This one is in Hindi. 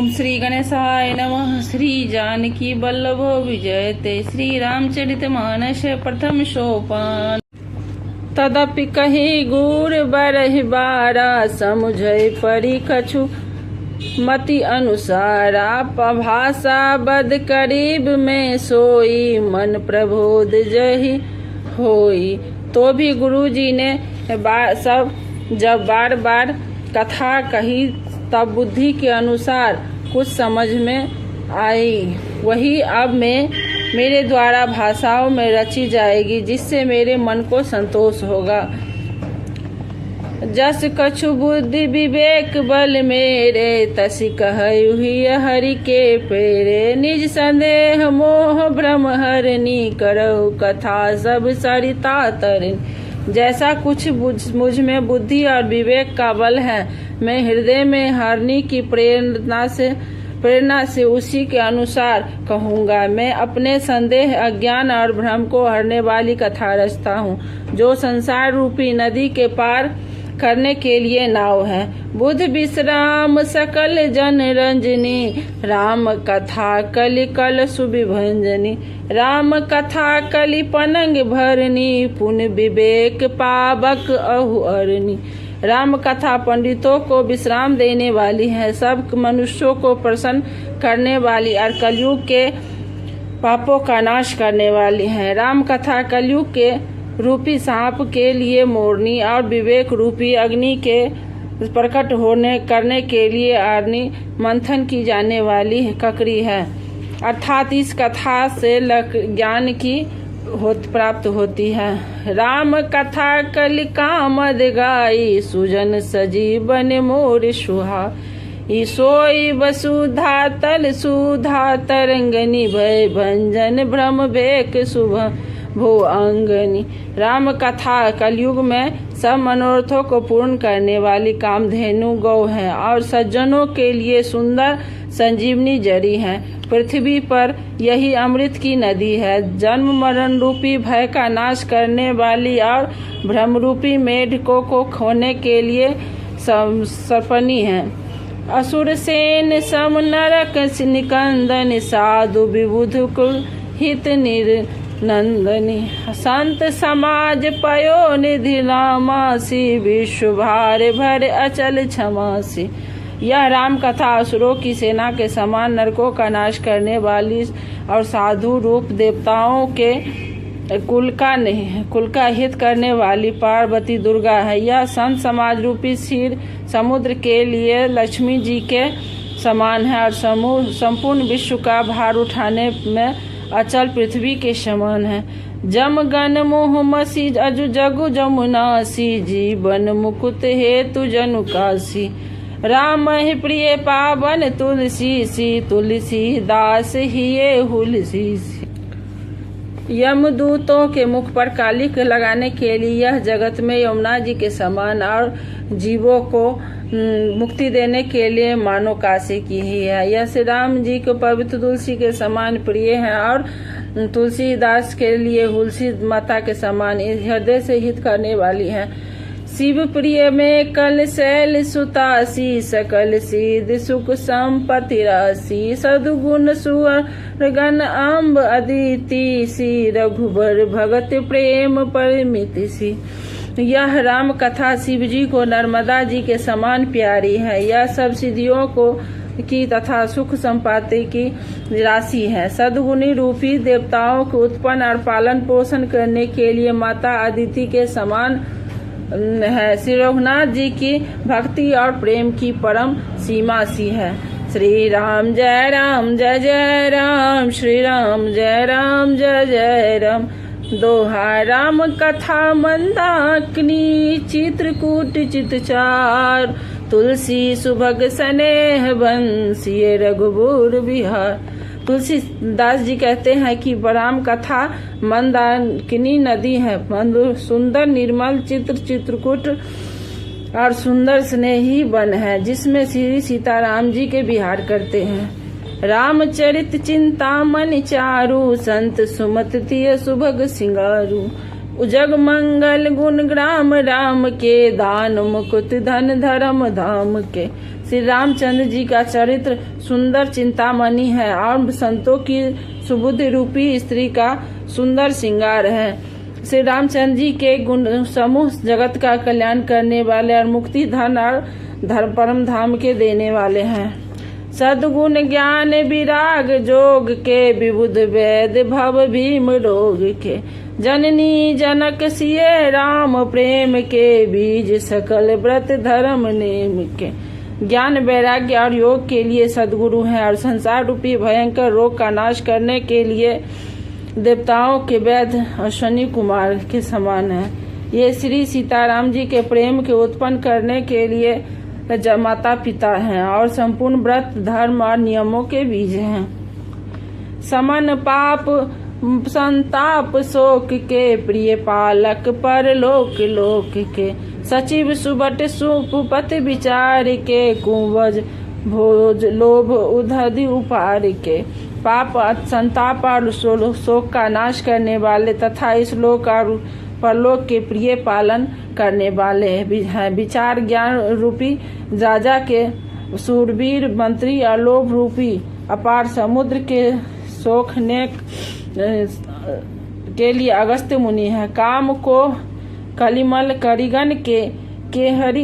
ओम श्री गणेशाय नमः। श्री जानकी वल्लभ विजयते। श्री रामचरित मानस प्रथम सोपान। तदपि कही गुर बरहि बारा, समुझै परि कछु मति अनुसारा। भाषा बद करीब में सोई, मन प्रबोध जहि होई। तो भी गुरुजी ने जब बार बार कथा कही तब बुद्धि के अनुसार कुछ समझ में आई, वही अब मेरे द्वारा भाषाओं में रची जाएगी, जिससे मेरे मन को संतोष होगा। जस कछु बुद्धि विवेक बल मेरे, तसी कहहि हरि के पेरे। निज संदेह मोह भ्रम हरनी, करहु कथा सब सरिता तरिन। जैसा कुछ मुझ में बुद्धि और विवेक का बल है, मैं हृदय में हरनी की प्रेरणा से उसी के अनुसार कहूँगा। मैं अपने संदेह, अज्ञान और भ्रम को हरने वाली कथा रचता हूँ, जो संसार रूपी नदी के पार करने के लिए नाव है। बुध विश्राम सकल जन रंजनी, राम कथा कलि कल सुविभंजनी। राम कथा कलि पनंग भरनी, पुन विवेक पावक अहु अरनी। राम कथा पंडितों को विश्राम देने वाली है, सब मनुष्यों को प्रसन्न करने वाली और कलयुग के पापों का नाश करने वाली है। राम कथा कलयुग के रूपी सांप के लिए मोरनी और विवेक रूपी अग्नि के प्रकट करने के लिए अग्नि मंथन की जाने वाली ककड़ी है। अर्थात इस कथा से ज्ञान की प्राप्त होती है। राम कथा कलि कामद गाई, सुजन सजीवन मोर सुहा। सोई वसुधा तल सुधा तरंगनी, भय भंजन भ्रम भेक शुभ भो अंगनी। राम कथा कलयुग में सब मनोरथों को पूर्ण करने वाली कामधेनु गौ है और सज्जनों के लिए सुंदर संजीवनी जड़ी है। पृथ्वी पर यही अमृत की नदी है, जन्म मरण रूपी भय का नाश करने वाली और भ्रम रूपी मेढकों को खोने के लिए सर्पणी है। असुर सेन सम नरक निकंदन, साधु विबुध कुल हित नंदनी। संत समाज पयो निधि रामासी, विश्व भार भर अचल क्षमासी। यह राम कथा असुरों की सेना के समान नरकों का नाश करने वाली और साधु रूप देवताओं के कुल का हित करने वाली पार्वती दुर्गा है। यह संत समाज रूपी क्षीर समुद्र के लिए लक्ष्मी जी के समान है और संपूर्ण विश्व का भार उठाने में अचल पृथ्वी के समान है। जम गन मोह मसी अजु जगु जमुनासी, जीवन मुकुत हेतु जनु कासी। राम ही प्रिय पावन तुलसी सी, तुलसी दास हिये हुलसी सी। यमदूतों के मुख पर कालिक लगाने के लिए यह जगत में यमुना जी के समान और जीवों को मुक्ति देने के लिए मानो काशी की ही है। यह श्री राम जी को पवित्र तुलसी के समान प्रिय है और तुलसीदास के लिए हुलसी माता के समान हृदय से हित करने वाली है। शिव प्रिय में कल शैल सुतासी, सकल सिद्ध सुख संपत्ति राशि। सदगुण सुअर गण अम्ब अदिति सी, रघुबर भगत प्रेम परिमिति सी। यह राम कथा शिव जी को नर्मदा जी के समान प्यारी है। यह सब सिद्धियों की तथा सुख संपत्ति की राशि है। सद्गुणी रूपी देवताओं को उत्पन्न और पालन पोषण करने के लिए माता अदिति के समान है। श्री रघुनाथ जी की भक्ति और प्रेम की परम सीमा सी है। श्री राम जय जय राम, श्री राम जय जय राम। दोहा राम कथा मंदाकिनी, चित्रकूट चितचार। तुलसी सुभग स्नेह बंसी, रघुबर बिहार। तुलसीदास जी कहते हैं कि राम कथा मंदाकिनी नदी है, सुंदर निर्मल चित्रकूट और सुंदर स्नेही वन है, जिसमें श्री सीताराम जी के विहार करते हैं। रामचरित चिंतामणि चारु, संत सुमत तिय सुभग सिंगारू। जग मंगल गुण ग्राम राम के, दान मुकुट धन धर्म धाम के। श्री रामचंद्र जी का चरित्र सुंदर चिंतामणि है और संतों की सुबुद्धि रूपी स्त्री का सुंदर श्रृंगार है। श्री रामचंद्र जी के गुण समूह जगत का कल्याण करने वाले और मुक्ति धन और धर्म परम धाम के देने वाले हैं। सद्गुण ज्ञान विराग जोग के, विबुध वैद भव भीम रोग के। जननी जनक सिय राम प्रेम के, बीज सकल व्रत धर्म नेम के। ज्ञान वैराग्य और योग के लिए सद्गुरु हैं और संसार रूपी भयंकर रोग का नाश करने के लिए देवताओं के वैद्य अश्वनी कुमार के समान है। ये श्री सीताराम जी के प्रेम के उत्पन्न करने के लिए माता पिता हैं और संपूर्ण व्रत धर्म और नियमों के बीज हैं। समन पाप संताप शोक के, प्रिय पालक पर लोक लोक के। सचिव सुबट सुपति विचार के, कुंभज भोज लोभ उधधि उपार के। पाप संताप और शोक का नाश करने वाले तथा इस लोक और परलोक के प्रिय पालन करने वाले हैं। विचार ज्ञान रूपी राजा के सूरवीर मंत्री और लोभ रूपी अपार समुद्र के सोखने के लिए अगस्त्य मुनि है। काम को कलिमल करिगन के हरि